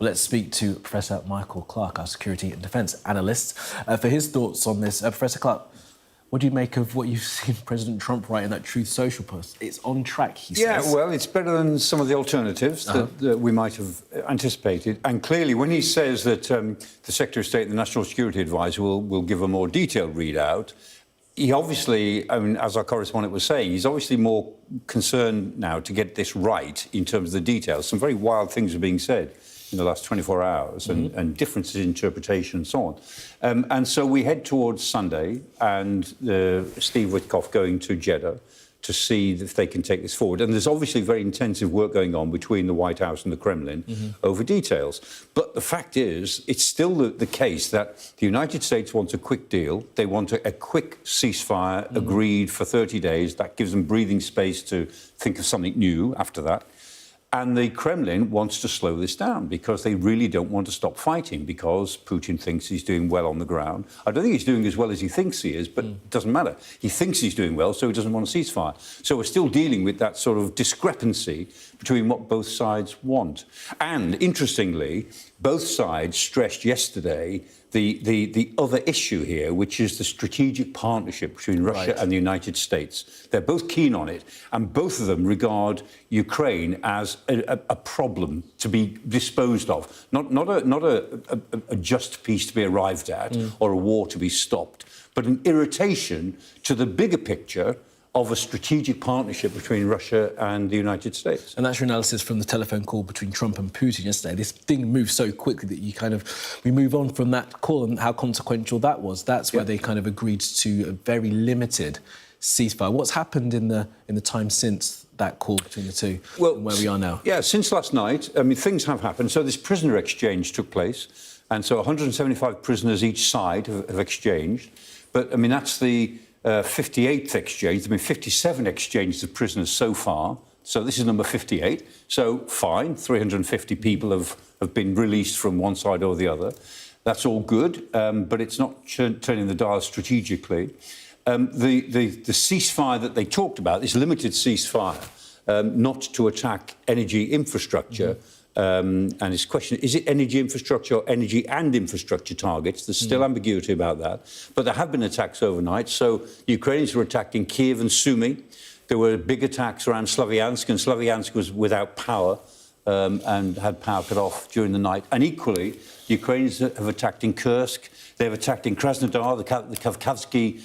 Well, let's speak to Professor Michael Clarke, our security and defence analyst, for his thoughts on this. Professor Clarke, what do you make of what you've seen President Trump write in that Truth Social post? It's on track, he says. Yeah, well, it's better than some of the alternatives that we might have anticipated. And clearly, when he says that the Secretary of State and the National Security Advisor will give a more detailed readout, he obviously, I mean, as our correspondent was saying, he's obviously more concerned now to get this right in terms of the details. Some very wild things are being said in the last 24 hours and differences in interpretation and so on. And so we head towards Sunday and Steve Witkoff going to Jeddah to see if they can take this forward. And there's obviously very intensive work going on between the White House and the Kremlin over details. But the fact is, it's still the case that the United States wants a quick deal. They want a quick ceasefire agreed for 30 days. That gives them breathing space to think of something new after that. And the Kremlin wants to slow this down because they really don't want to stop fighting because Putin thinks he's doing well on the ground. I don't think he's doing as well as he thinks he is, but it doesn't matter. He thinks he's doing well, so he doesn't want a ceasefire. So we're still dealing with that sort of discrepancy between what both sides want. And interestingly, both sides stressed yesterday the other issue here, which is the strategic partnership between Russia and the United States. They're both keen on it, and both of them regard Ukraine as a problem to be disposed of, not a just peace to be arrived at or a war to be stopped, but an irritation to the bigger picture of a strategic partnership between Russia and the United States. And that's your analysis from the telephone call between Trump and Putin yesterday. This thing moves so quickly that we move on from that call and how consequential that was. That's where they kind of agreed to a very limited ceasefire. What's happened in the time since that call between the two and where we are now? Yeah, since last night, I mean, things have happened. So this prisoner exchange took place, and so 175 prisoners each side have exchanged. But, I mean, that's the 58th exchange. There have been 57 exchanges of prisoners so far. So this is number 58. So fine, 350 people have been released from one side or the other. That's all good, but it's not turning the dial strategically. The ceasefire that they talked about, this limited ceasefire, not to attack energy infrastructure. And his question, is it energy infrastructure or energy and infrastructure targets? There's still ambiguity about that. But there have been attacks overnight. So the Ukrainians were attacked in Kiev and Sumy. There were big attacks around Slavyansk, and Slavyansk was without power and had power cut off during the night. And equally, the Ukrainians have attacked in Kursk. They've attacked in Krasnodar, the Kavkazsky